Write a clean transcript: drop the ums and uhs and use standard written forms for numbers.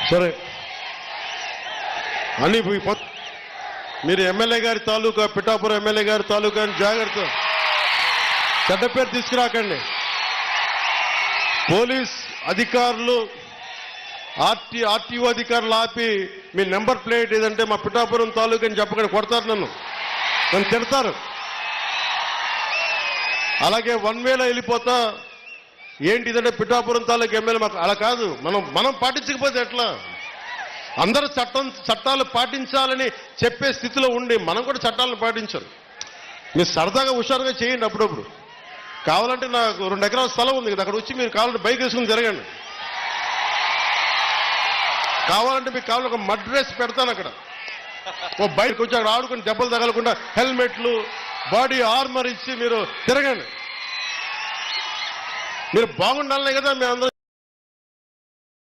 సరే అని మీరు ఎమ్మెల్యే గారి తాలూకా, పిఠాపురం ఎమ్మెల్యే గారి తాలూకా అని జాగ్రత్త, చెడ్డ పేరు తీసుకురాకండి. పోలీస్ అధికారులు, ఆర్టీఓ అధికారులు ఆపి మీ నెంబర్ ప్లేట్ ఏదంటే మా పిఠాపురం తాలూకా అని చెప్పకుండా కొడతారు, నన్ను తిడతారు. అలాగే వన్ వేలో వెళ్ళిపోతా ఏంటి ఇదంటే పిఠాపురం తాలూకా ఎమ్మెల్యే మాకు అలా కాదు. మనం పాటించకపోతే ఎట్లా? అందరూ చట్టాలు పాటించాలని చెప్పే స్థితిలో ఉండి మనం కూడా చట్టాలను పాటించాలి. మీరు సరదాగా హుషారుగా చేయండి. అప్పుడప్పుడు కావాలంటే నాకు 2 ఎకరాల స్థలం ఉంది కదా, అక్కడ వచ్చి మీరు కావాలంటే బైక్ వేసుకుని తిరగండి. కావాలంటే మీకు కావాలంటే ఒక మడ్ రేస్ పెడతాను అక్కడ. ఓ బైక్ వచ్చి అక్కడ ఆడుకుని దెబ్బలు తగలకుండా హెల్మెట్లు, బాడీ ఆర్మర్ ఇచ్చి మీరు తిరగండి. మీరు బాగుండాలనే కదా మేము అందరం